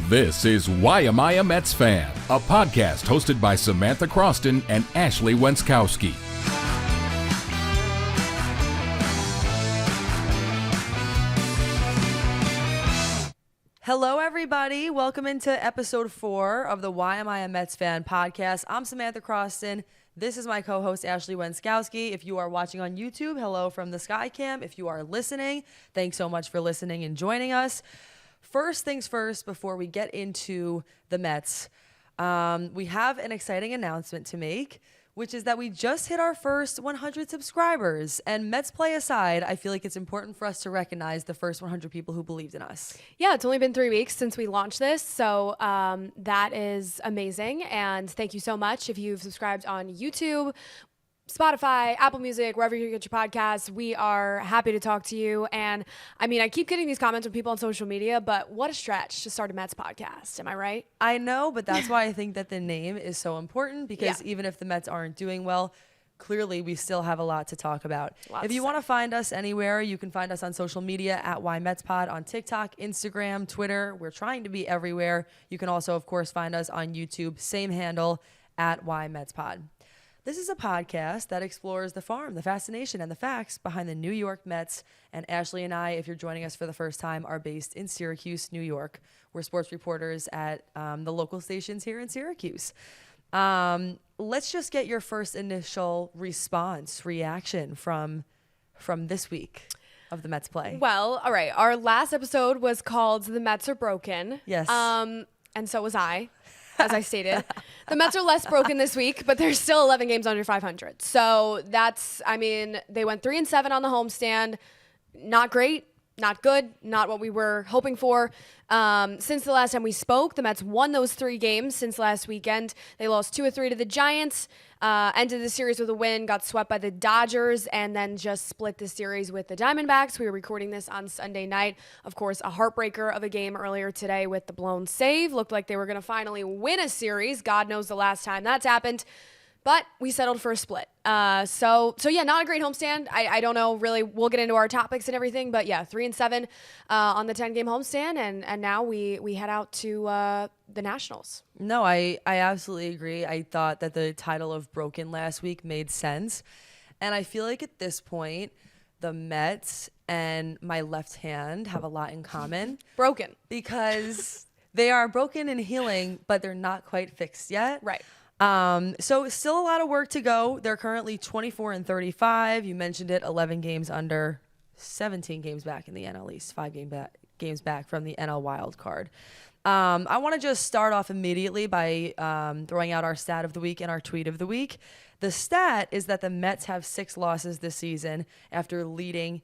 This is Why Am I a Mets Fan? A podcast hosted by Samantha Croston and Ashley Wenskoski. Hello, everybody. Welcome into episode 4 of the Why Am I a Mets Fan podcast. I'm Samantha Croston. This is my co-host, Ashley Wenskoski. If you are watching on YouTube, hello from the Skycam. If you are listening, thanks so much for listening and joining us. First things first, before we get into the Mets, we have an exciting announcement to make, which is that we just hit our first 100 subscribers. And Mets play aside, I feel like it's important for us to recognize the first 100 people who believed in us. Yeah, it's only been 3 weeks since we launched this, so that is amazing. And thank you so much if you've subscribed on YouTube, Spotify, Apple Music, wherever you get your podcasts. We are happy to talk to you. And I mean, I keep getting these comments from people on social media, but what a stretch to start a Mets podcast. Am I right? I know, but that's why I think that the name is so important, because even if the Mets aren't doing well, clearly we still have a lot to talk about. If you want to find us anywhere, you can find us on social media at WhyMetsPod on TikTok, Instagram, Twitter. We're trying to be everywhere. You can also, of course, find us on YouTube, same handle, at WhyMetsPod. This is a podcast that explores the farm, the fascination, and the facts behind the New York Mets. And Ashley and I, if you're joining us for the first time, are based in Syracuse, New York. We're sports reporters at the local stations here in Syracuse. Let's just get your first initial reaction from this week of the Mets play. Well, all right. Our last episode was called The Mets Are Broken. Yes. And so was I. As I stated, the Mets are less broken this week, but they're still 11 games under 500. So that's, I mean, they went 3-7 on the homestand. Not great, not good, not what we were hoping for. Since the last time we spoke, the Mets won those 3 games since last weekend. They lost 2 of 3 to the Giants, ended the series with a win, got swept by the Dodgers, and then just split the series with the Diamondbacks. We were recording this on Sunday night. Of course, a heartbreaker of a game earlier today with the blown save. Looked like they were going to finally win a series. God knows the last time that's happened. But we settled for a split. So yeah, not a great homestand. I don't know, really, we'll get into our topics and everything, but yeah, 3-7 on the 10-game homestand, and now we head out to the Nationals. No, I absolutely agree. I thought that the title of Broken last week made sense. And I feel like at this point, the Mets and my left hand have a lot in common. Broken. Because they are broken and healing, but they're not quite fixed yet. Right. So still a lot of work to go. They're currently 24-35. You mentioned it, 11 games under, 17 games back in the NL East, 5 games back from the NL wild card. I want to just start off immediately by throwing out our stat of the week and our tweet of the week. The stat is that the Mets have 6 losses this season after leading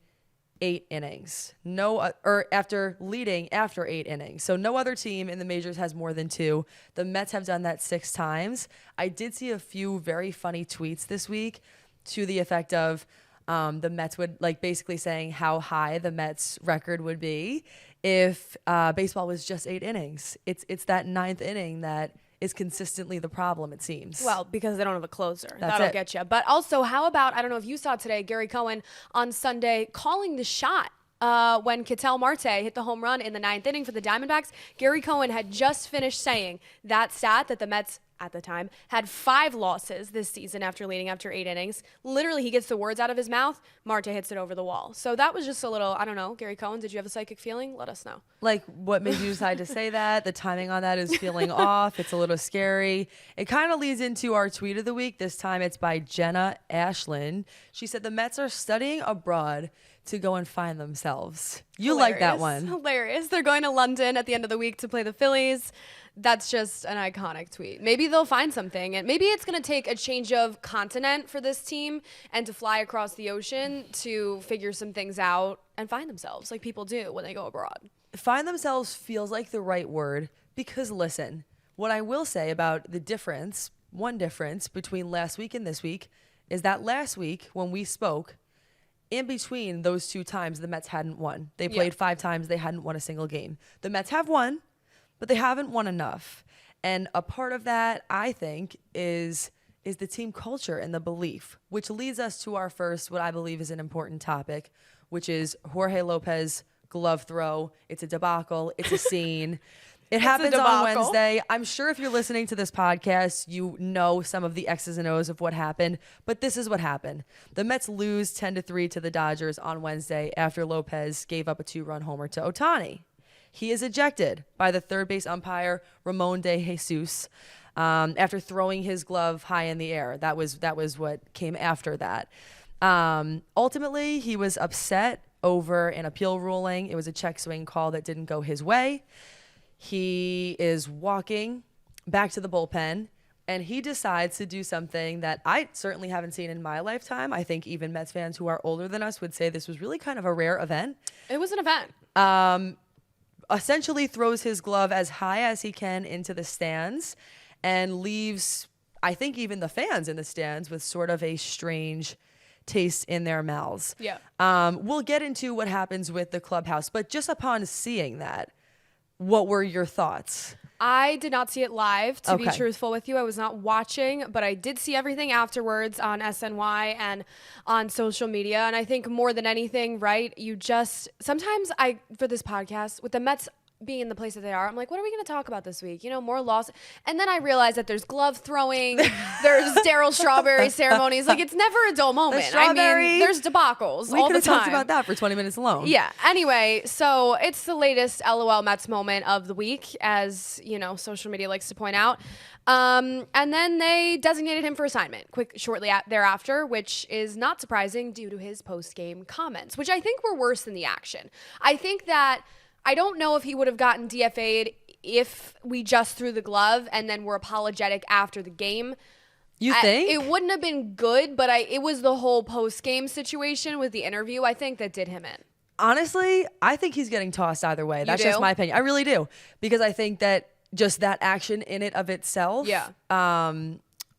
8 innings. After 8 innings. So no other team in the majors has more than 2. The Mets have done that 6 times. I did see a few very funny tweets this week to the effect of the Mets would, like, basically saying how high the Mets record would be if baseball was just 8 innings. It's that 9th inning that is consistently the problem, it seems. Well, because they don't have a closer. That'll get you. But also, how about, I don't know if you saw today, Gary Cohen on Sunday calling the shot when Ketel Marte hit the home run in the 9th inning for the Diamondbacks. Gary Cohen had just finished saying that stat that the Mets at the time had 5 losses this season after 8 innings. Literally, he gets the words out of his mouth. Marte hits it over the wall. So that was just a little, I don't know, Gary Cohen, did you have a psychic feeling? Let us know. Like, what made you decide to say that? The timing on that is feeling off. It's a little scary. It kind of leads into our tweet of the week. This time it's by Jenna Ashland. She said, the Mets are studying abroad to go and find themselves. You like that one. Hilarious. They're going to London at the end of the week to play the Phillies. That's just an iconic tweet. Maybe they'll find something. And maybe it's going to take a change of continent for this team and to fly across the ocean to figure some things out and find themselves like people do when they go abroad. Find themselves feels like the right word because, listen, what I will say about the difference, one difference between last week and this week is that last week when we spoke, in between those 2 times, the Mets hadn't won. They played 5 times. They hadn't won a single game. The Mets have won, but they haven't won enough. And a part of that, I think, is the team culture and the belief, which leads us to our first, what I believe is an important topic, which is Jorge Lopez glove throw. It's a debacle. It's a scene. It It's a happens on debacle. Wednesday. I'm sure if you're listening to this podcast, you know some of the X's and O's of what happened, but this is what happened. The Mets lose 10-3 to the Dodgers on Wednesday after Lopez gave up a 2-run homer to Ohtani. He is ejected by the third base umpire, Ramon de Jesus, after throwing his glove high in the air. That was what came after that. Ultimately, he was upset over an appeal ruling. It was a check swing call that didn't go his way. He is walking back to the bullpen, and he decides to do something that I certainly haven't seen in my lifetime. I think even Mets fans who are older than us would say this was really kind of a rare event. It was an event. Essentially throws his glove as high as he can into the stands and leaves, I think, even the fans in the stands with sort of a strange taste in their mouths. Yeah. We'll get into what happens with the clubhouse, but just upon seeing that, what were your thoughts? I did not see it live, to be Okay. truthful with you. I was not watching, but I did see everything afterwards on SNY and on social media. And I think more than anything, right, sometimes for this podcast, with the Mets being in the place that they are, I'm like, what are we going to talk about this week? More loss. And then I realized that there's glove throwing, there's Darryl Strawberry ceremonies. Like, it's never a dull moment. Strawberry. There's debacles We all could the have time. talked about that for 20 minutes alone. Yeah. Anyway, so it's the latest LOL Mets moment of the week, as social media likes to point out. And then they designated him for assignment shortly thereafter, which is not surprising due to his post-game comments, which I think were worse than the action. I don't know if he would have gotten DFA'd if we just threw the glove and then were apologetic after the game. You think? It wouldn't have been good, but it was the whole post-game situation with the interview, I think, that did him in. Honestly, I think he's getting tossed either way. That's do? just my opinion. I really do. Because I think that just that action in it of itself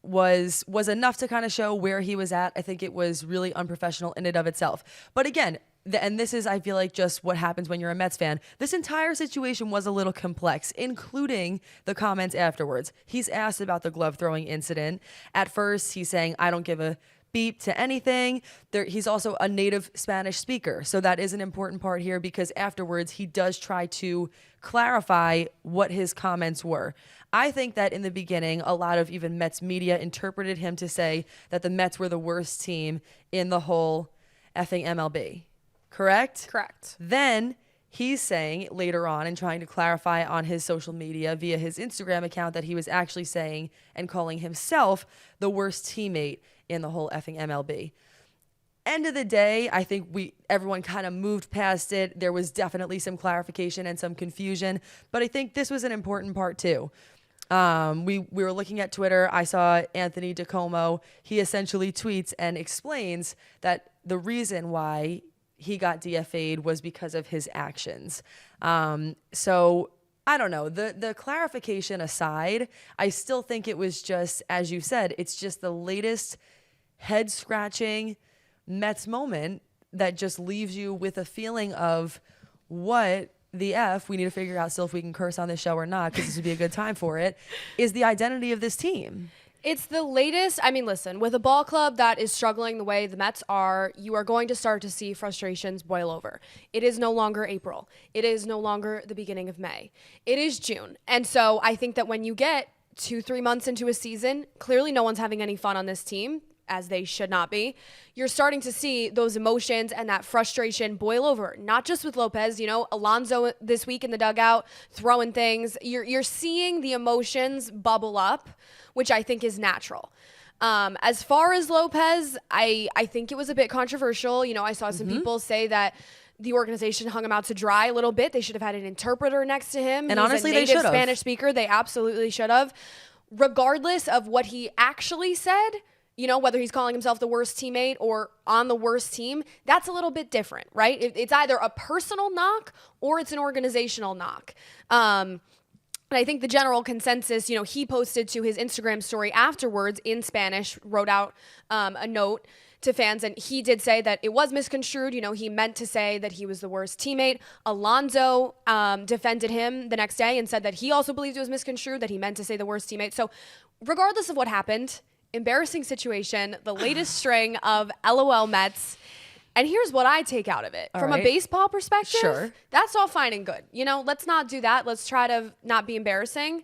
was enough to kind of show where he was at. I think it was really unprofessional in it of itself. But again, and this is, I feel like, just what happens when you're a Mets fan. This entire situation was a little complex, including the comments afterwards. He's asked about the glove throwing incident. At first, he's saying, I don't give a beep to anything. He's also a native Spanish speaker. So that is an important part here, because afterwards, he does try to clarify what his comments were. I think that in the beginning, a lot of even Mets media interpreted him to say that the Mets were the worst team in the whole effing MLB. Correct? Correct. Then he's saying later on and trying to clarify on his social media via his Instagram account that he was actually saying and calling himself the worst teammate in the whole effing MLB. End of the day, I think everyone kind of moved past it. There was definitely some clarification and some confusion, but I think this was an important part too. We were looking at Twitter. I saw Anthony DiComo. He essentially tweets and explains that the reason why he got DFA'd was because of his actions. So I don't know. The clarification aside, I still think it was just, as you said, it's just the latest head-scratching Mets moment that just leaves you with a feeling of what the F, we need to figure out still if we can curse on this show or not, because this would be a good time for it, is the identity of this team. It's the latest. I mean, listen, with a ball club that is struggling the way the Mets are, you are going to start to see frustrations boil over. It is no longer April. It is no longer the beginning of May. It is June. And so I think that when you get 2-3 months into a season, clearly no one's having any fun on this team, as they should not be. You're starting to see those emotions and that frustration boil over, not just with Lopez, Alonso this week in the dugout, throwing things. You're seeing the emotions bubble up, which I think is natural. As far as Lopez, I think it was a bit controversial. I saw some people say that the organization hung him out to dry a little bit. They should have had an interpreter next to him. And He's honestly, a they native should have. Spanish speaker. They absolutely should have. Regardless of what he actually said, whether he's calling himself the worst teammate or on the worst team, that's a little bit different, right? It's either a personal knock or it's an organizational knock. And I think the general consensus, he posted to his Instagram story afterwards in Spanish, wrote out a note to fans, and he did say that it was misconstrued. He meant to say that he was the worst teammate. Alonso defended him the next day and said that he also believed it was misconstrued, that he meant to say the worst teammate. So regardless of what happened, embarrassing situation, the latest string of LOL Mets. And here's what I take out of it. From a baseball perspective, Sure. That's all fine and good. You know, let's not do that. Let's try to not be embarrassing.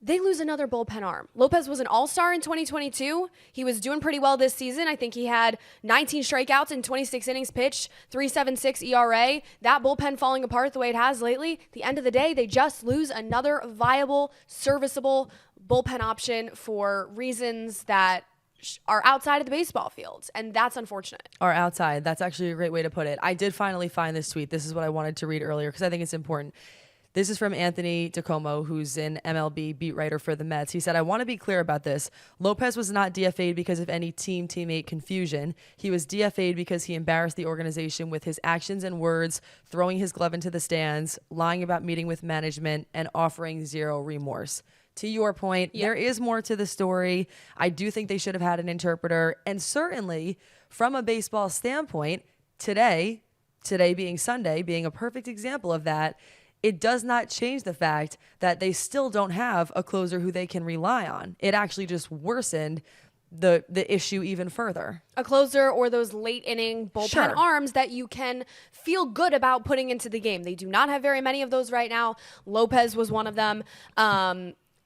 They lose another bullpen arm. Lopez was an all-star in 2022. He was doing pretty well this season. I think he had 19 strikeouts in 26 innings pitched, 3.76 ERA. That bullpen falling apart the way it has lately. At the end of the day, they just lose another viable, serviceable bullpen option for reasons that are outside of the baseball field, and that's unfortunate. Are outside. That's actually a great way to put it. I did finally find this tweet. This is what I wanted to read earlier because I think it's important. This is from Anthony DiComo, who's an MLB beat writer for the Mets. He said, I want to be clear about this. Lopez was not DFA'd because of any teammate confusion. He was DFA'd because he embarrassed the organization with his actions and words, throwing his glove into the stands, lying about meeting with management, and offering zero remorse. To your point, there is more to the story. I do think they should have had an interpreter. And certainly, from a baseball standpoint, today being Sunday, being a perfect example of that, it does not change the fact that they still don't have a closer who they can rely on. It actually just worsened the issue even further. A closer or those late inning bullpen arms that you can feel good about putting into the game. They do not have very many of those right now. Lopez was one of them.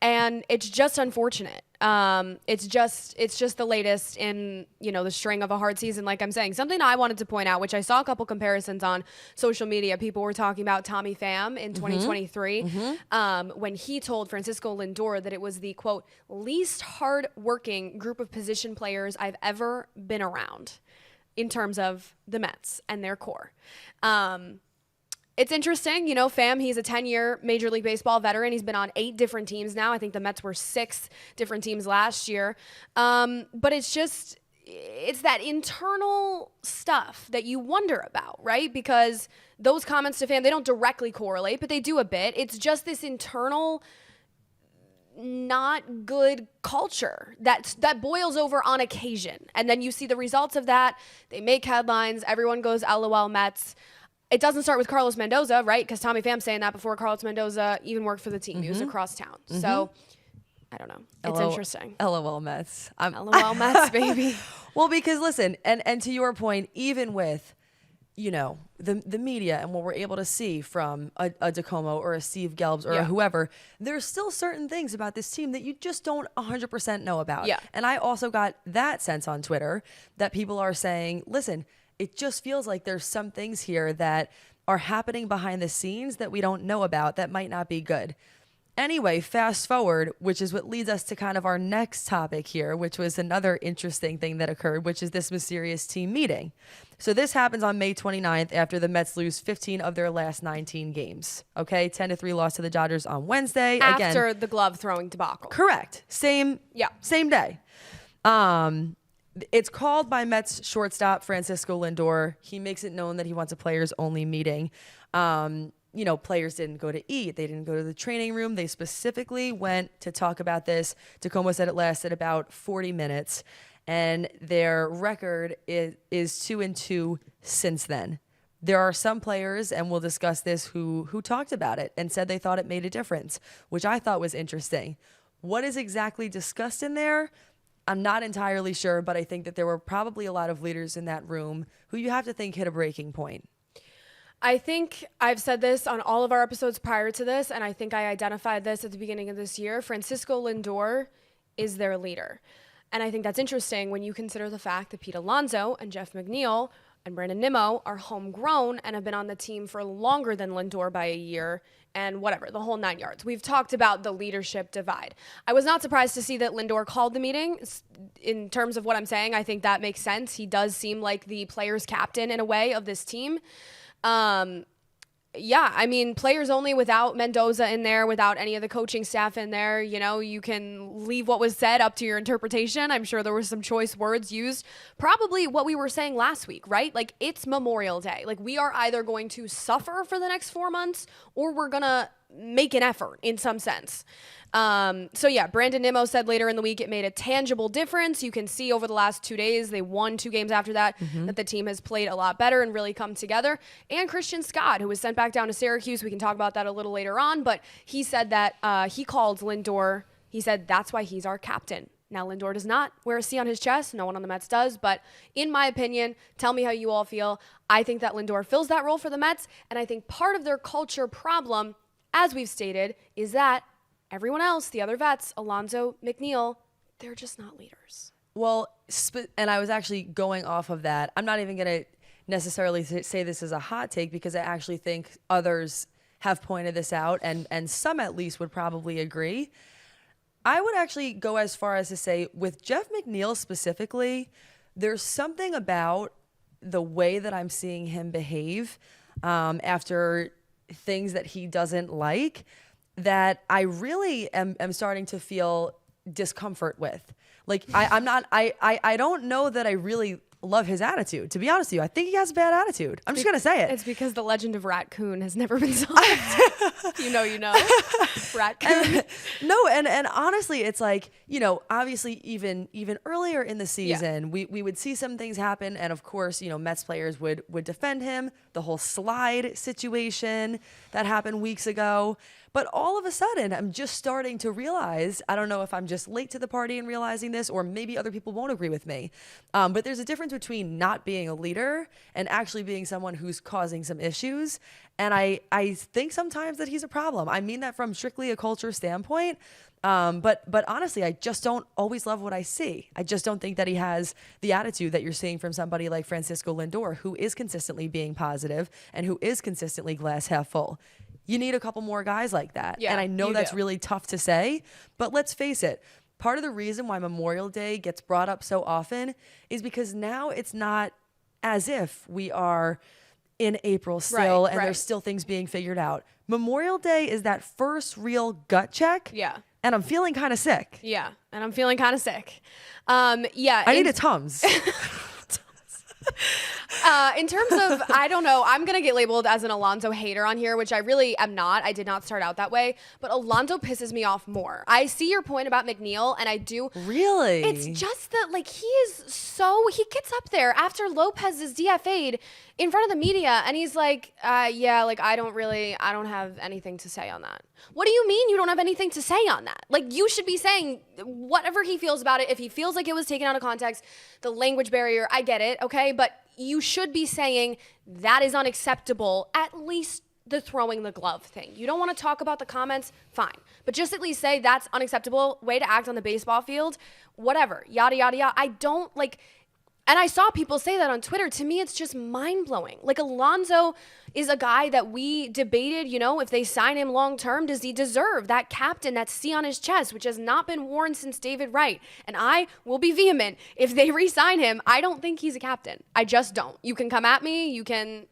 And it's just unfortunate. It's just the latest in, the string of a hard season, like I'm saying. Something I wanted to point out, which I saw a couple comparisons on social media. People were talking about Tommy Pham in 2023 when he told Francisco Lindor that it was the, quote, least hard-working group of position players I've ever been around in terms of the Mets and their core. It's interesting, Pham, he's a 10-year Major League Baseball veteran. He's been on 8 different teams now. I think the Mets were 6 different teams last year. But it's that internal stuff that you wonder about, right? Because those comments to Pham, they don't directly correlate, but they do a bit. It's just this internal not good culture that boils over on occasion. And then you see the results of that. They make headlines. Everyone goes, LOL Mets. It doesn't start with Carlos Mendoza, right? Because Tommy Pham's saying that before Carlos Mendoza even worked for the team. He was across town. So, I don't know. It's interesting. LOL Mets. LOL Mets, baby. Well, because listen, and to your point, even with, the media and what we're able to see from a DiComo or a Steve Gelbs or whoever, there's still certain things about this team that you just don't 100% know about. Yeah. And I also got that sense on Twitter that people are saying, listen, it just feels like there's some things here that are happening behind the scenes that we don't know about that might not be good. Anyway, fast forward, which is what leads us to kind of our next topic here, which was another interesting thing that occurred, which is this mysterious team meeting. So this happens on May 29th after the Mets lose 15 of their last 19 games. Okay, 10-3 loss to the Dodgers on Wednesday. After the glove throwing debacle. Correct. Same day. It's called by Mets shortstop Francisco Lindor. He makes it known that he wants a players-only meeting. Players didn't go to eat. They didn't go to the training room. They specifically went to talk about this. DiComo said it lasted about 40 minutes, and their record is 2-2 since then. There are some players, and we'll discuss this, who talked about it and said they thought it made a difference, which I thought was interesting. What is exactly discussed in there? I'm not entirely sure, but I think that there were probably a lot of leaders in that room who you have to think hit a breaking point. I think I've said this on all of our episodes prior to this, and I think I identified this at the beginning of this year. Francisco Lindor is their leader. And I think that's interesting when you consider the fact that Pete Alonso and Jeff McNeil and Brandon Nimmo are homegrown and have been on the team for longer than Lindor by a year and whatever, the whole 9 yards. We've talked about the leadership divide. I was not surprised to see that Lindor called the meeting. In terms of what I'm saying, I think that makes sense. He does seem like the players' captain in a way of this team. Players only without Mendoza in there, without any of the coaching staff in there. You can leave what was said up to your interpretation. I'm sure there were some choice words used. Probably what we were saying last week, right? Like, it's Memorial Day. Like, we are either going to suffer for the next 4 months or we're going to make an effort in some sense. Brandon Nimmo said later in the week it made a tangible difference. You can see over the last 2 days, they won 2 games after that, that the team has played a lot better and really come together. And Christian Scott, who was sent back down to Syracuse, we can talk about that a little later on, but he said that he called Lindor, he said that's why he's our captain Now, Lindor does not wear a C on his chest. No one on the Mets does. But in my opinion, tell me how you all feel. I think that Lindor fills that role for the Mets. And I think part of their culture problem, as we've stated, is that everyone else, the other vets, Alonso, McNeil, they're just not leaders. Well, and I was actually going off of that. I'm not even going to necessarily say this is a hot take because I actually think others have pointed this out, and some at least would probably agree. I would actually go as far as to say with Jeff McNeil specifically, there's something about the way that I'm seeing him behave after things that he doesn't like that I really am starting to feel discomfort with. Like I don't know that I really love his attitude. To be honest with you, I think he has a bad attitude. I'm just gonna say it. It's because the legend of Raccoon has never been solved. you know, Raccoon. And honestly, it's like, you know, obviously even earlier in the season, we would see some things happen, and of course, you know, Mets players would defend him. The whole slide situation that happened weeks ago. But all of a sudden, I'm just starting to realize, I don't know if I'm just late to the party in realizing this, or maybe other people won't agree with me. But there's a difference between not being a leader and actually being someone who's causing some issues. And I think sometimes that he's a problem. I mean that from strictly a culture standpoint. But honestly, I just don't always love what I see. I just don't think that he has the attitude that you're seeing from somebody like Francisco Lindor, who is consistently being positive and who is consistently glass half full. You need a couple more guys like that. Yeah, and I know that's do. really tough to say, but let's face it. Part of the reason why Memorial Day gets brought up so often is because now it's not as if we are in April still and there's still things being figured out. Memorial Day is that first real gut check. Yeah. And I'm feeling kind of sick. Yeah. And I'm feeling kind of sick. I need a Tums. In terms of, I don't know, I'm going to get labeled as an Alonso hater on here, which I really am not. I did not start out that way, but Alonso pisses me off more. I see your point about McNeil, and I do. Really? It's just that, like, he gets up there after Lopez is DFA'd in front of the media, and he's like, I don't have anything to say on that. What do you mean you don't have anything to say on that? Like, you should be saying whatever he feels about it. If he feels like it was taken out of context, the language barrier, I get it, okay? But you should be saying that is unacceptable, at least the throwing the glove thing. You don't want to talk about the comments, fine. But just at least say that's unacceptable, way to act on the baseball field, whatever, yada, yada, yada. I don't, like, and I saw people say that on Twitter. To me, it's just mind-blowing. Like, Alonso is a guy that we debated, you know, if they sign him long-term, does he deserve that captain, that C on his chest, which has not been worn since David Wright? And I will be vehement. If they re-sign him, I don't think he's a captain. I just don't. You can come at me. You can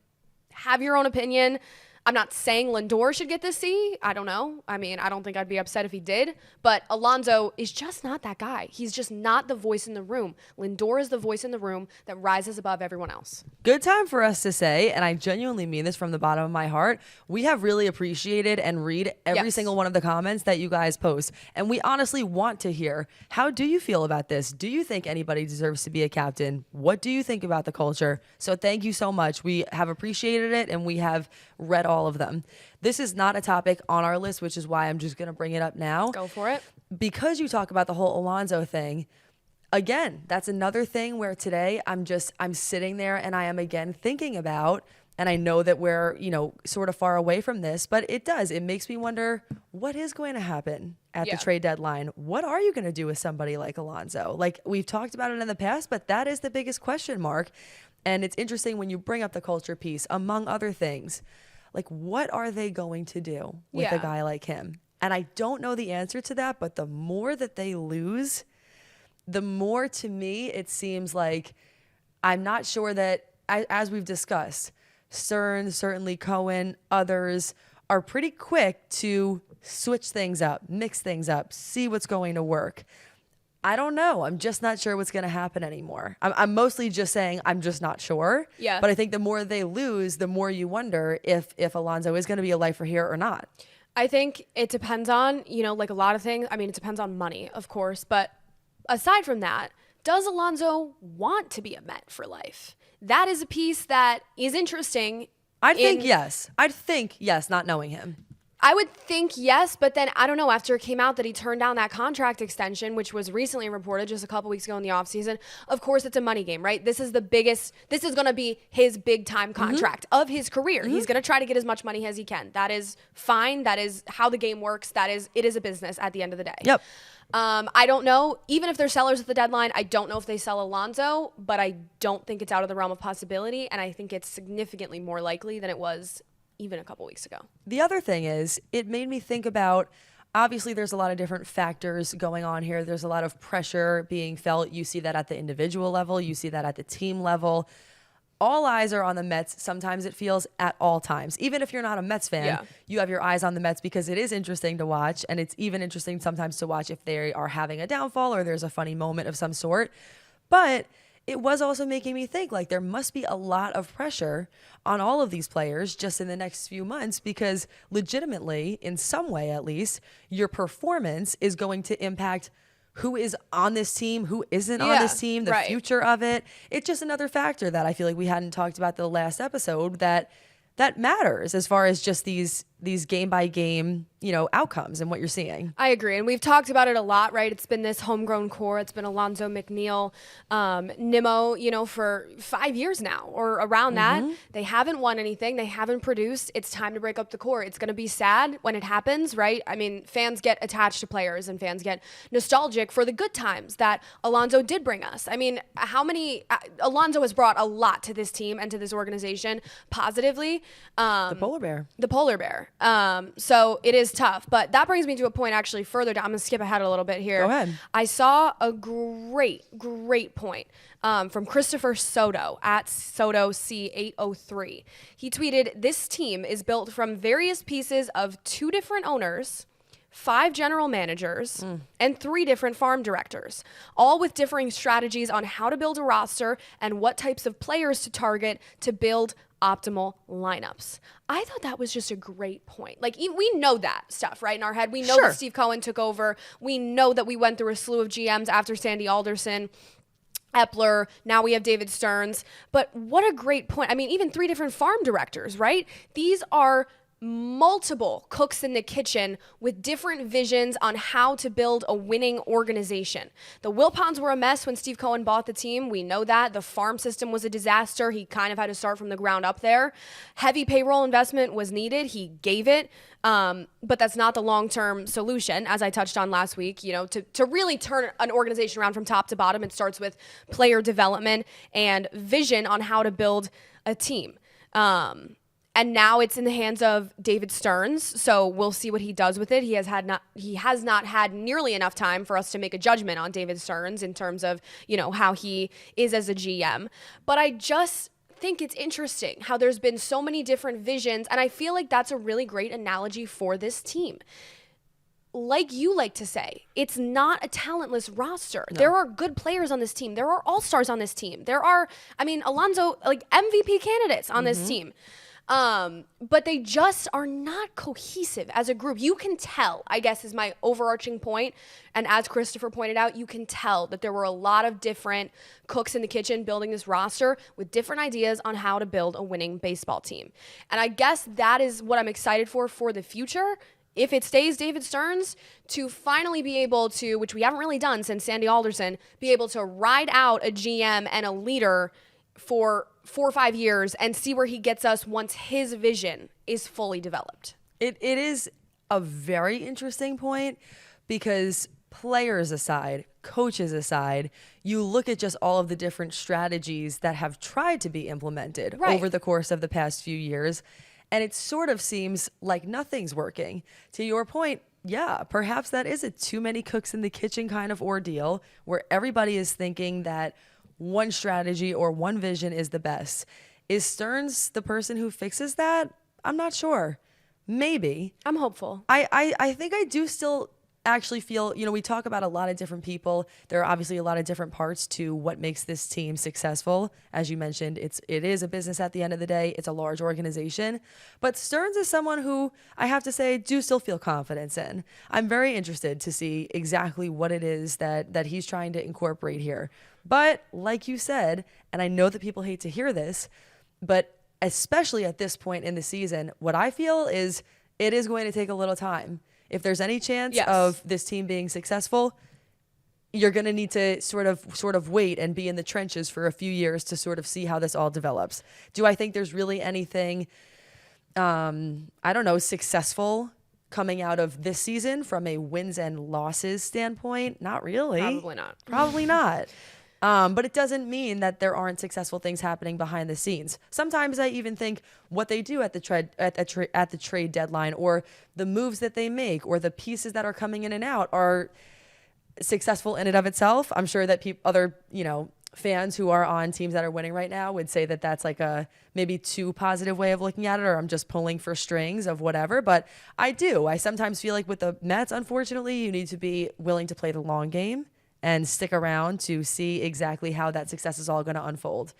have your own opinion. I'm not saying Lindor should get this C. I don't know. I mean, I don't think I'd be upset if he did. But Alonso is just not that guy. He's just not the voice in the room. Lindor is the voice in the room that rises above everyone else. Good time for us to say, and I genuinely mean this from the bottom of my heart, we have really appreciated and read every single one of the comments that you guys post. And we honestly want to hear, how do you feel about this? Do you think anybody deserves to be a captain? What do you think about the culture? So thank you so much. We have appreciated it, and we have read all of them. This is not a topic on our list, which is why I'm just going to bring it up now. Go for it. Because you talk about the whole Alonso thing. Again, that's another thing where today I'm sitting there and I am again thinking about, and I know that we're, you know, sort of far away from this, but it makes me wonder what is going to happen at the trade deadline. What are you going to do with somebody like Alonso? Like, we've talked about it in the past, but that is the biggest question mark. And it's interesting when you bring up the culture piece, among other things. Like, what are they going to do with a guy like him? And I don't know the answer to that, but the more that they lose, the more, to me, it seems like, I'm not sure that, as we've discussed, Stern, certainly Cohen, others are pretty quick to switch things up, mix things up, see what's going to work. I don't know. I'm just not sure what's going to happen anymore. I'm mostly just saying I'm just not sure. Yeah. But I think the more they lose, the more you wonder if Alonso is going to be a lifer here or not. I think it depends on, you know, like a lot of things. I mean, it depends on money, of course. But aside from that, does Alonso want to be a Met for life? That is a piece that is interesting. I'd think yes, not knowing him. I would think yes, but then I don't know, after it came out that he turned down that contract extension, which was recently reported just a couple weeks ago in the offseason, of course it's a money game, right? This is going to be his big time contract of his career. He's going to try to get as much money as he can. That is fine. That is how the game works. It is a business at the end of the day. Yep. I don't know, even if they're sellers at the deadline, I don't know if they sell Alonso, but I don't think it's out of the realm of possibility, and I think it's significantly more likely than it was even a couple weeks ago. The other thing is, it made me think about, obviously there's a lot of different factors going on here. There's a lot of pressure being felt. You see that at the individual level. You see that at the team level. All eyes are on the Mets. Sometimes it feels at all times. Even if you're not a Mets fan, you have your eyes on the Mets because it is interesting to watch. And it's even interesting sometimes to watch if they are having a downfall or there's a funny moment of some sort. But it was also making me think, like, there must be a lot of pressure on all of these players just in the next few months, because legitimately, in some way at least, your performance is going to impact who is on this team, who isn't on this team, the future of it. It's just another factor that I feel like we hadn't talked about the last episode that matters as far as just these game by game, outcomes and what you're seeing. I agree. And we've talked about it a lot, right? It's been this homegrown core. It's been Alonso, McNeil, Nimmo, for 5 years now or around that. They haven't won anything. They haven't produced. It's time to break up the core. It's going to be sad when it happens, right? I mean, fans get attached to players and fans get nostalgic for the good times that Alonso did bring us. I mean, Alonso has brought a lot to this team and to this organization positively. The polar bear. The polar bear. So it is tough, but that brings me to a point actually further down. I'm going to skip ahead a little bit here. Go ahead. I saw a great point from Christopher Soto at SotoC803. He tweeted, "This team is built from various pieces of 2 different owners, 5 general managers, and 3 different farm directors, all with differing strategies on how to build a roster and what types of players to target to build optimal lineups." I thought that was just a great point. Like, we know that stuff, right, in our head. We know that Steve Cohen took over. We know that we went through a slew of GMs after Sandy Alderson, Epler. Now we have David Stearns. But what a great point. I mean, even 3 different farm directors, right? These are multiple cooks in the kitchen with different visions on how to build a winning organization. The Wilpons were a mess when Steve Cohen bought the team. We know that. The farm system was a disaster. He kind of had to start from the ground up there. Heavy payroll investment was needed. He gave it. But that's not the long-term solution, as I touched on last week. To really turn an organization around from top to bottom, it starts with player development and vision on how to build a team. And now it's in the hands of David Stearns, so we'll see what he does with it. He has not had nearly enough time for us to make a judgment on David Stearns in terms of, how he is as a GM. But I just think it's interesting how there's been so many different visions, and I feel like that's a really great analogy for this team. Like you like to say, it's not a talentless roster. No. There are good players on this team. There are all-stars on this team. There are, Alonso, like MVP candidates on this team. But they just are not cohesive as a group. You can tell, I guess, is my overarching point. And as Christopher pointed out, you can tell that there were a lot of different cooks in the kitchen building this roster with different ideas on how to build a winning baseball team. And I guess that is what I'm excited for the future. If it stays David Stearns, to finally be able to, which we haven't really done since Sandy Alderson, be able to ride out a GM and a leader for 4 or 5 years and see where he gets us once his vision is fully developed. It is a very interesting point, because players aside, coaches aside, you look at just all of the different strategies that have tried to be implemented over the course of the past few years, and it sort of seems like nothing's working. To your point, yeah, perhaps that is a too many cooks in the kitchen kind of ordeal where everybody is thinking that one strategy or one vision is the best. Is Stearns the person who fixes that? I'm not sure. Maybe. I'm hopeful. I think I do still actually feel, we talk about a lot of different people. There are obviously a lot of different parts to what makes this team successful. As you mentioned, it is a business at the end of the day. It's a large organization. But Stearns is someone who I have to say do still feel confidence in. I'm very interested to see exactly what it is that he's trying to incorporate here. But like you said, and I know that people hate to hear this, but especially at this point in the season, what I feel is it is going to take a little time. If there's any chance Yes. of this team being successful, you're going to need to sort of wait and be in the trenches for a few years to sort of see how this all develops. Do I think there's really anything, successful coming out of this season from a wins and losses standpoint? Not really. Probably not. Probably not. But it doesn't mean that there aren't successful things happening behind the scenes. Sometimes I even think what they do at the trade deadline, or the moves that they make, or the pieces that are coming in and out are successful in and of itself. I'm sure that other fans who are on teams that are winning right now would say that that's like a maybe too positive way of looking at it, or I'm just pulling for strings of whatever. But I sometimes feel like with the Mets, unfortunately, you need to be willing to play the long game and stick around to see exactly how that success is all going to unfold.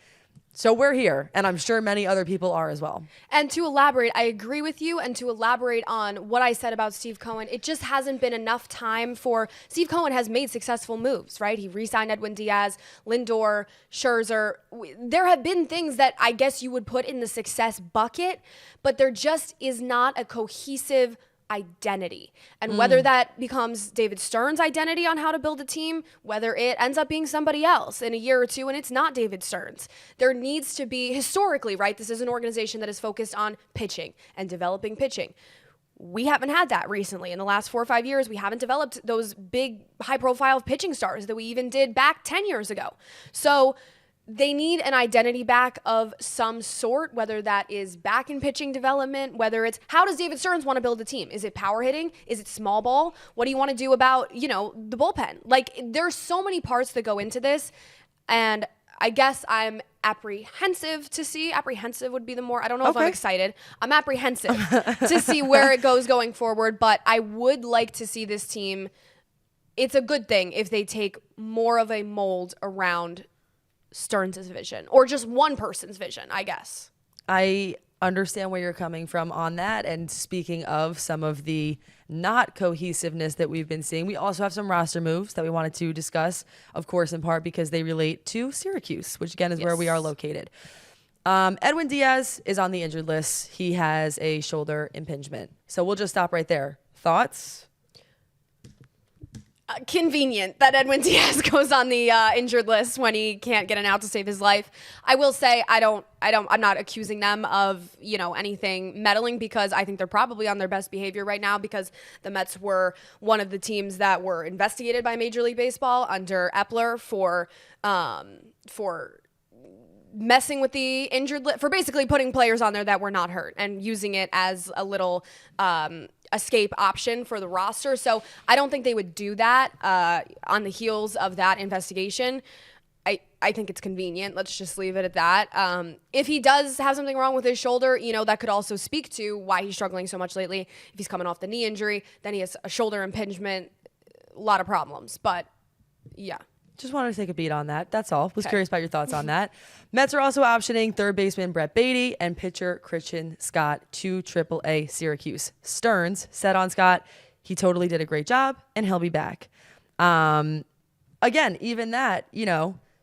So we're here, and I'm sure many other people are as well. And to elaborate, I agree with you. And to elaborate on what I said about Steve Cohen, it just hasn't been enough time for Steve Cohen has made successful moves, right? He re-signed Edwin Diaz, Lindor, Scherzer. There have been things that I guess you would put in the success bucket, but there just is not a cohesive identity. And whether that becomes David Stern's identity on how to build a team, whether it ends up being somebody else in a year or two and it's not David Stern's, there needs to be, historically, right, this is an organization that is focused on pitching and developing pitching. We haven't had that recently. In the last 4 or 5 years, we haven't developed those big high-profile pitching stars that we even did back 10 years ago. So they need an identity back of some sort, whether that is back in pitching development, whether it's how does David Stearns want to build a team? Is it power hitting? Is it small ball? What do you want to do about, the bullpen? Like, there's so many parts that go into this. And I guess I'm apprehensive to see. Apprehensive would be the more, I don't know if I'm excited. I'm apprehensive to see where it goes going forward. But I would like to see this team. It's a good thing if they take more of a mold around Stearns' vision, or just one person's vision, I guess. I understand where you're coming from on that. And speaking of some of the not cohesiveness that we've been seeing, we also have some roster moves that we wanted to discuss, of course, in part because they relate to Syracuse, which again is where we are located. Edwin Diaz is on the injured list. He has a shoulder impingement. So we'll just stop right there. Thoughts? Convenient that Edwin Diaz goes on the injured list when he can't get an out to save his life. I will say I'm not accusing them of, anything meddling, because I think they're probably on their best behavior right now, because the Mets were one of the teams that were investigated by Major League Baseball under Epler for messing with the injured list, for basically putting players on there that were not hurt and using it as a little escape option for the roster. So I don't think they would do that on the heels of that investigation. I think it's convenient. Let's just leave it at that. If he does have something wrong with his shoulder, that could also speak to why he's struggling so much lately. If he's coming off the knee injury, then he has a shoulder impingement, a lot of problems. But yeah. Just wanted to take a beat on that. That's all. Was curious about your thoughts on that. Mets are also optioning third baseman Brett Baty and pitcher Christian Scott to AAA Syracuse. Stearns said on Scott, he totally did a great job and he'll be back. Again, even that,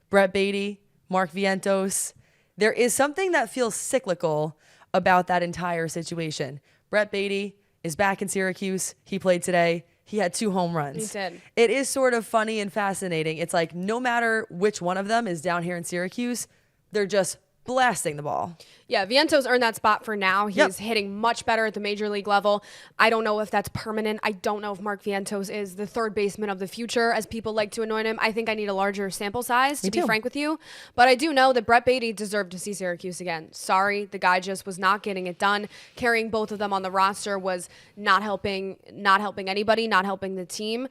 Brett Baty, Mark Vientos, there is something that feels cyclical about that entire situation. Brett Baty is back in Syracuse. He played today. He had 2 home runs. He did. It is sort of funny and fascinating. It's like no matter which one of them is down here in Syracuse, they're just blasting the ball. Yeah, Vientos earned that spot for now. He's hitting much better at the major league level. I don't know if that's permanent. I don't know if Mark Vientos is the third baseman of the future, as people like to anoint him. I think I need a larger sample size, to be frank with you. But I do know that Brett Baty deserved to see Syracuse again. Sorry, the guy just was not getting it done. Carrying both of them on the roster was not helping anybody, not helping the team.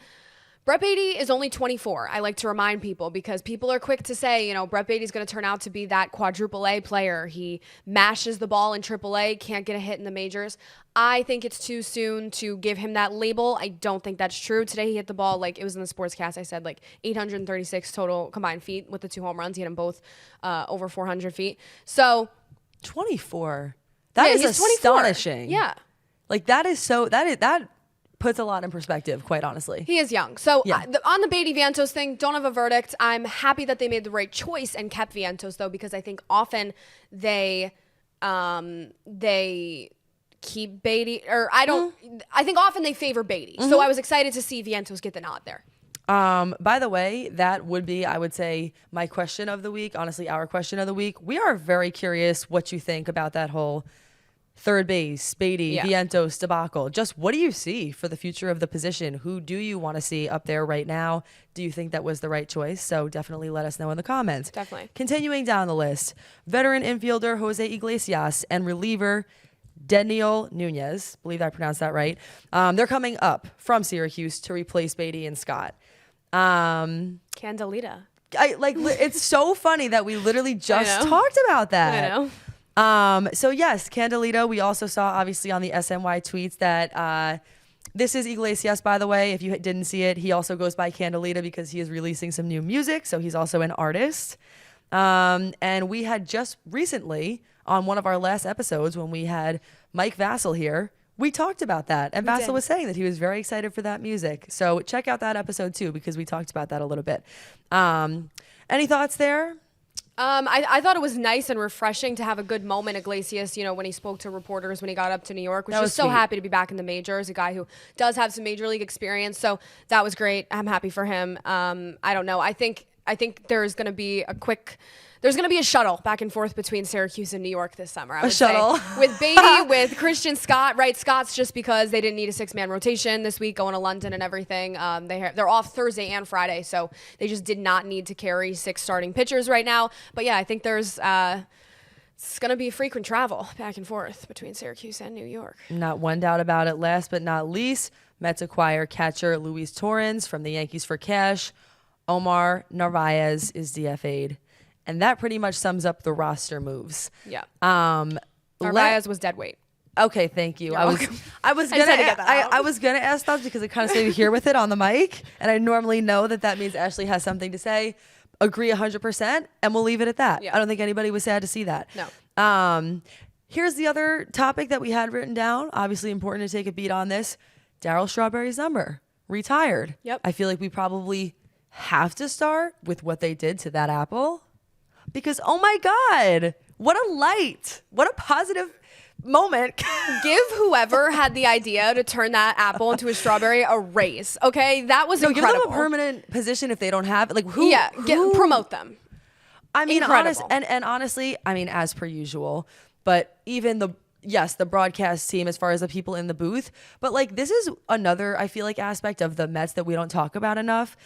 Brett Baty is only 24. I like to remind people, because people are quick to say, Brett Baty's going to turn out to be that quadruple A player. He mashes the ball in AAA, can't get a hit in the majors. I think it's too soon to give him that label. I don't think that's true. Today he hit the ball, it was in the sportscast, I said 836 total combined feet with the 2 home runs. He hit them both over 400 feet. So 24. That is astonishing. Yeah. That puts a lot in perspective, quite honestly. He is young. So on the Baty Vientos thing, don't have a verdict. I'm happy that they made the right choice and kept Vientos, though, because I think often they keep Baty, or I think often they favor Baty. So I was excited to see Vientos get the nod there. By the way, that would be, I would say, my question of the week. Honestly, our question of the week. We are very curious what you think about that whole third base, Baty, Vientos debacle. Just what do you see for the future of the position? Who do you want to see up there right now? Do you think that was the right choice? So definitely let us know in the comments. Definitely. Continuing down the list, veteran infielder Jose Iglesias and reliever Daniel Nunez, believe I pronounced that right. They're coming up from Syracuse to replace Baty and Scott. Candelita. It's so funny that we literally just talked about that. I know. So yes, Candelita. We also saw obviously on the SNY tweets that this is Iglesias, by the way. If you didn't see it, he also goes by Candelita because he is releasing some new music. So he's also an artist. And we had just recently on one of our last episodes when we had Mike Vassell here, we talked about that. And Vassell was saying that he was very excited for that music. So check out that episode too, because we talked about that a little bit. Any thoughts there? I thought it was nice and refreshing to have a good moment, Iglesias, when he spoke to reporters when he got up to New York, was so happy to be back in the majors, a guy who does have some major league experience. So that was great. I'm happy for him. I don't know. I think there's going to be a shuttle back and forth between Syracuse and New York this summer. I would shuttle say. With Baty, with Christian Scott, right? Scott's just because they didn't need a 6-man rotation this week going to London and everything. They're off Thursday and Friday, so they just did not need to carry 6 starting pitchers right now. But yeah, I think there's it's going to be frequent travel back and forth between Syracuse and New York. Not one doubt about it. Last but not least, Mets acquire catcher Luis Torrens from the Yankees for cash. Omar Narvaez is DFA'd. And that pretty much sums up the roster moves. Yeah. Narvaez was dead weight. Okay, thank you. I was gonna ask stuff because it kind of stayed here with it on the mic, and I normally know that means Ashley has something to say. Agree 100%, and we'll leave it at that. Yeah. I don't think anybody was sad to see that. No. Here's the other topic that we had written down. Obviously important to take a beat on this. Darryl Strawberry's number retired. Yep. I feel like we probably have to start with what they did to that apple. Because, oh my God, what a light. What a positive moment. Give whoever had the idea to turn that apple into a strawberry a raise, okay? That was incredible. Give them a permanent position if they don't have it. Like, promote them. I mean, incredible. Honestly, I mean, as per usual, but even the broadcast team as far as the people in the booth, but like this is another, I feel like, aspect of the Mets that we don't talk about enough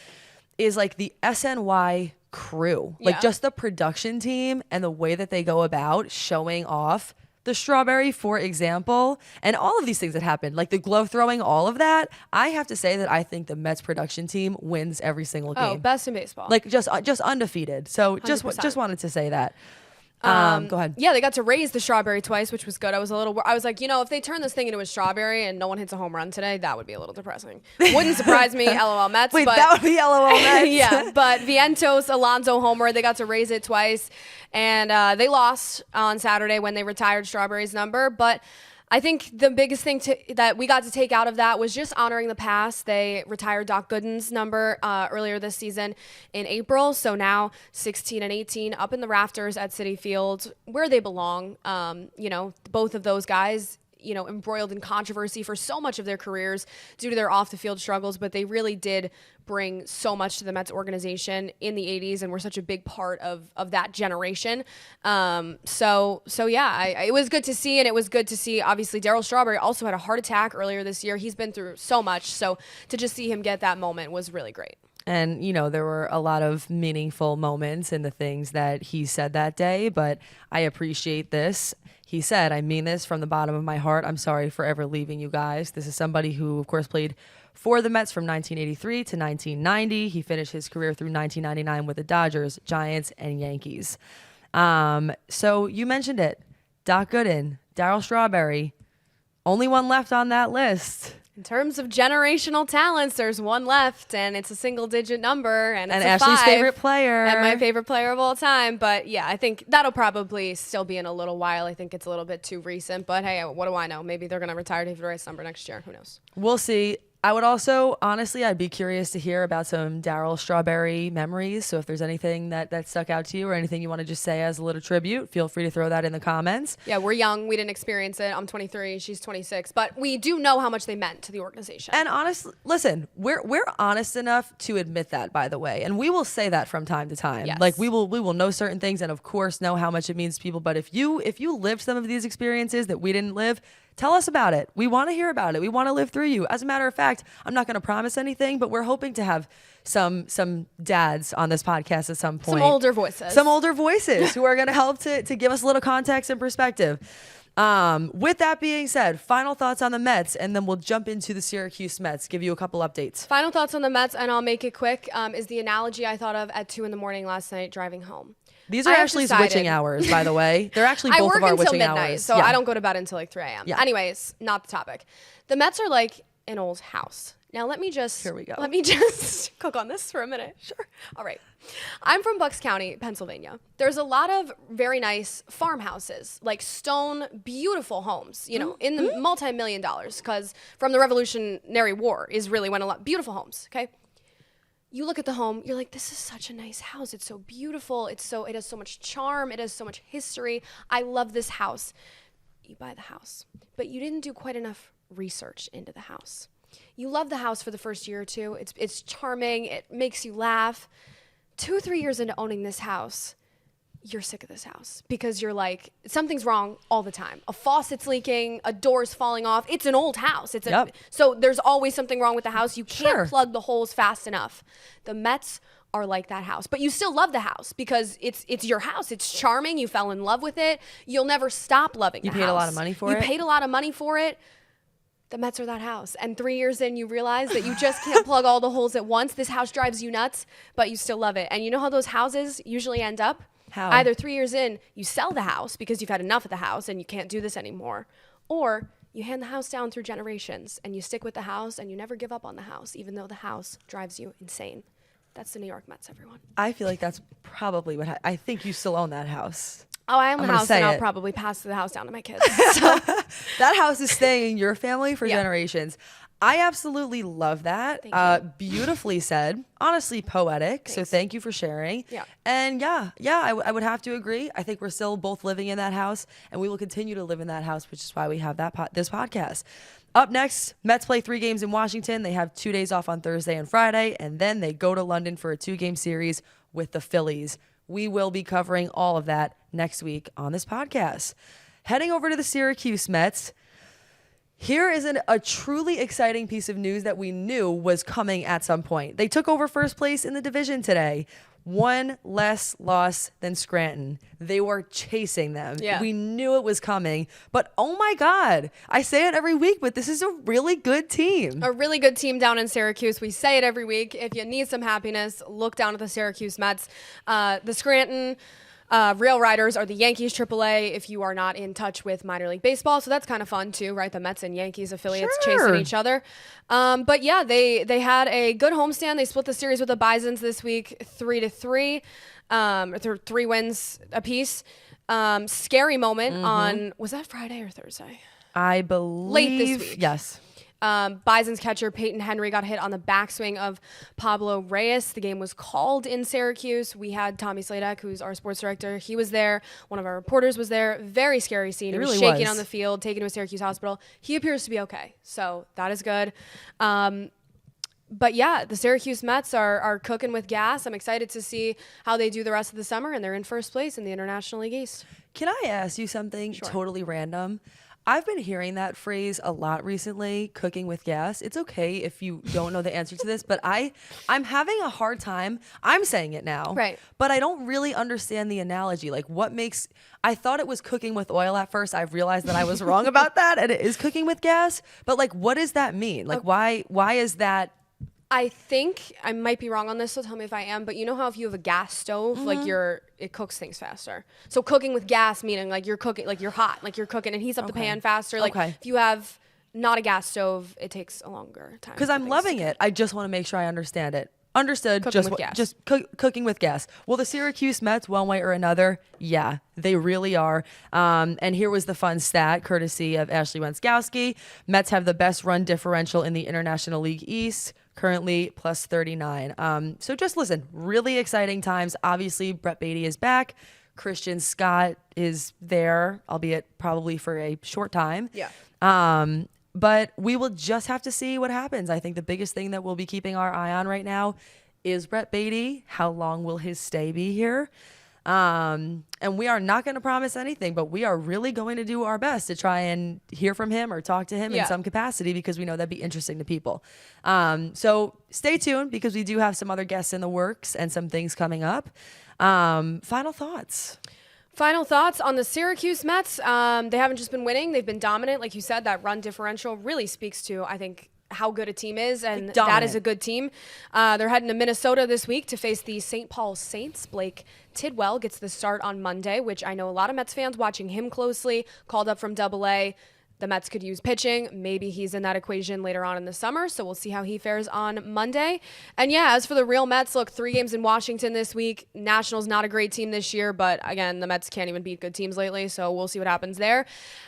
is like the SNY crew, like just the production team and the way that they go about showing off the strawberry, for example, and all of these things that happen, like the glove throwing, all of that. I have to say that I think the Mets production team wins every single game. Oh, best in baseball. Like just undefeated. So 100%. just wanted to say that. Go ahead. Yeah, they got to raise the strawberry twice, which was good. I was like, if they turn this thing into a strawberry and no one hits a home run today, that would be a little depressing. Wouldn't surprise me, LOL Mets. Wait, that would be LOL Mets. Yeah, but Vientos, Alonso homer, they got to raise it twice. And they lost on Saturday when they retired Strawberry's number. But I think the biggest thing that we got to take out of that was just honoring the past. They retired Doc Gooden's number earlier this season in April. So now 16 and 18 up in the rafters at Citi Field where they belong. Both of those guys, embroiled in controversy for so much of their careers due to their off-the-field struggles, but they really did bring so much to the Mets organization in the 80s and were such a big part of that generation. It was good to see, and it was good to see, obviously, Darryl Strawberry also had a heart attack earlier this year. He's been through so much, so to just see him get that moment was really great. And, there were a lot of meaningful moments in the things that he said that day, but I appreciate this. He said, I mean this from the bottom of my heart. I'm sorry for ever leaving you guys. This is somebody who, of course, played for the Mets from 1983 to 1990. He finished his career through 1999 with the Dodgers, Giants, and Yankees. So you mentioned it. Doc Gooden, Darryl Strawberry, only one left on that list. In terms of generational talents, there's one left, and it's a single-digit number, and it's Ashley's 5, favorite player. and my favorite player of all time. But yeah, I think that'll probably still be in a little while. I think it's a little bit too recent, but hey, what do I know? Maybe they're going to retire David Wright's number next year. Who knows? We'll see. I would also, honestly, I'd be curious to hear about some Darryl Strawberry memories. So if there's anything that stuck out to you or anything you want to just say as a little tribute, feel free to throw that in the comments. Yeah, we're young. We didn't experience it. I'm 23. She's 26. But we do know how much they meant to the organization. And honestly, listen, we're honest enough to admit that, by the way. And we will say that from time to time. Yes. Like we will know certain things and of course know how much it means to people. But if you lived some of these experiences that we didn't live, tell us about it. We want to hear about it. We want to live through you. As a matter of fact, I'm not going to promise anything, but we're hoping to have some dads on this podcast at some point. Some older voices. Some older voices who are going to help to give us a little context and perspective. With that being said, final thoughts on the Mets, and then we'll jump into the Syracuse Mets, give you a couple updates. Final thoughts on the Mets, and I'll make it quick, is the analogy I thought of at 2 a.m. last night driving home. These are Ashley's witching hours, by the way. They're actually both of our witching hours. I work until midnight, so I don't go to bed until like 3 a.m. Yeah. Anyways, not the topic. The Mets are like an old house. Now let me just cook on this for a minute. Sure. All right. I'm from Bucks County, Pennsylvania. There's a lot of very nice farmhouses, like stone, beautiful homes, you know, in the multi-million dollars, because from the Revolutionary War is really when a lot beautiful homes. Okay. You look at the home, you're like, this is such a nice house. It's so beautiful. It has so much charm. It has so much history. I love this house. You buy the house, but you didn't do quite enough research into the house. You love the house for the first year or two. It's charming. It makes you laugh. 2-3 years into owning this house, you're sick of this house because you're like, something's wrong all the time. A faucet's leaking, a door's falling off. It's an old house. So there's always something wrong with the house. You can't plug the holes fast enough. The Mets are like that house, but you still love the house because it's your house. It's charming. You fell in love with it. You'll never stop loving the house. You paid a lot of money for it. You paid a lot of money for it. The Mets are that house. And 3 years in, you realize that you just can't plug all the holes at once. This house drives you nuts, but you still love it. And you know how those houses usually end up? How? Either 3 years in, you sell the house because you've had enough of the house and you can't do this anymore. Or you hand the house down through generations and you stick with the house and you never give up on the house, even though the house drives you insane. That's the New York Mets, everyone. I feel like that's probably what I think you still own that house. Oh, I own the house, and I'll probably pass the house down to my kids. So. That house is staying in your family for generations. I absolutely love that. Beautifully said. Honestly, poetic. Thanks. So thank you for sharing. Yeah. And I would have to agree. I think we're still both living in that house, and we will continue to live in that house, which is why we have this podcast. Up next, Mets play 3 games in Washington. They have 2 days off on Thursday and Friday, and then they go to London for a 2-game series with the Phillies. We will be covering all of that next week on this podcast. Heading over to the Syracuse Mets, here is a truly exciting piece of news that we knew was coming at some point. They took over first place in the division today. 1 less loss than Scranton. They were chasing them. Yeah. We knew it was coming. But oh my God, I say it every week, but this is a really good team. A really good team down in Syracuse. We say it every week. If you need some happiness, look down at the Syracuse Mets. The Scranton Rail Riders are the Yankees AAA if you are not in touch with minor league baseball. So that's kind of fun too, right? The Mets and Yankees affiliates chasing each other. But yeah, they had a good homestand. They split the series with the Bisons this week, 3-3, 3 wins apiece. Scary moment on, was that Friday or Thursday? I believe. Late this week. Yes. Bison's catcher Peyton Henry got hit on the backswing of Pablo Reyes. The game was called in Syracuse. We had Tommy Sladek, who's our sports director. He was there. One of our reporters was there. Very scary scene. He was shaking on the field, taken to a Syracuse hospital. He appears to be okay, so that is good. But yeah, the Syracuse Mets are cooking with gas. I'm excited to see how they do the rest of the summer, and they're in first place in the International League East. Can I ask you something totally random? I've been hearing that phrase a lot recently, cooking with gas. It's okay if you don't know the answer to this, but I'm having a hard time. I'm saying it now. Right. But I don't really understand the analogy. Like I thought it was cooking with oil at first. I've realized that I was wrong about that, and it is cooking with gas. But like, what does that mean? Like, why is that? I think I might be wrong on this, so tell me if I am, but you know how if you have a gas stove, like it cooks things faster. So cooking with gas, meaning like you're cooking, like you're hot, like you're cooking and heats up the pan faster. Like if you have not a gas stove, it takes a longer time. Because I'm loving it. I just want to make sure I understand it. Understood. Cooking with gas. Just cooking with gas. Well, the Syracuse Mets, one way or another, yeah, they really are. And here was the fun stat, courtesy of Ashley Wenskoski. Mets have the best run differential in the International League East, currently plus 39. So just listen, really exciting times. Obviously, Brett Baty is back. Christian Scott is there, albeit probably for a short time. Yeah. But we will just have to see what happens. I think the biggest thing that we'll be keeping our eye on right now is Brett Baty. How long will his stay be here? And we are not going to promise anything, but we are really going to do our best to try and hear from him or talk to him in some capacity, because we know that'd be interesting to people. So stay tuned, because we do have some other guests in the works and some things coming up. Final thoughts. Final thoughts on the Syracuse Mets. They haven't just been winning. They've been dominant. Like you said, that run differential really speaks to, I think, how good a team is, and that is a good team. They're heading to Minnesota this week to face the St. Paul Saints. Blake Tidwell gets the start on Monday, which I know a lot of Mets fans watching him closely, called up from AA. The Mets could use pitching. Maybe he's in that equation later on in the summer, so we'll see how he fares on Monday. And yeah, as for the real Mets, look, 3 games in Washington this week. Nationals not a great team this year, but again, the Mets can't even beat good teams lately, so we'll see what happens there.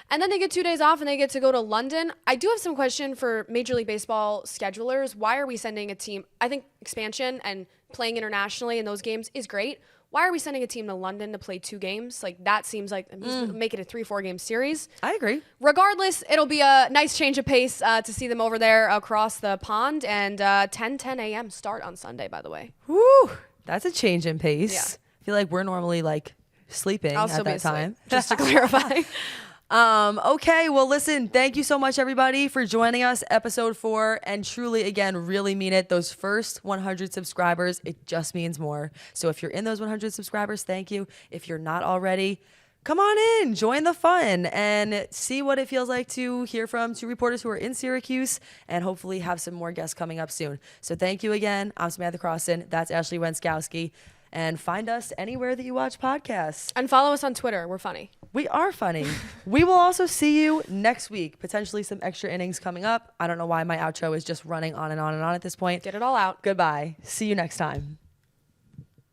And then they get 2 days off and they get to go to London. I do have some question for Major League Baseball schedulers. Why are we sending a team? I think expansion and playing internationally in those games is great. Why are we sending a team to London to play 2 games? Like, that seems like make it a 3-4 game series. I agree. Regardless, it'll be a nice change of pace to see them over there across the pond. And 10 a.m. start on Sunday, by the way. Woo! That's a change in pace. Yeah. I feel like we're normally like sleeping I'll at still that be asleep, time. just to clarify. Okay, well, listen, thank you so much, everybody, for joining us, episode 4. And truly, again, really mean it. Those first 100 subscribers, it just means more. So if you're in those 100 subscribers, thank you. If you're not already, come on in, join the fun, and see what it feels like to hear from 2 reporters who are in Syracuse, and hopefully have some more guests coming up soon. So thank you again. I'm Samantha Croston. That's Ashley Wenskoski. And find us anywhere that you watch podcasts. And follow us on Twitter. We're funny. We are funny. We will also see you next week. Potentially some extra innings coming up. I don't know why my outro is just running on and on and on at this point. Get it all out. Goodbye. See you next time.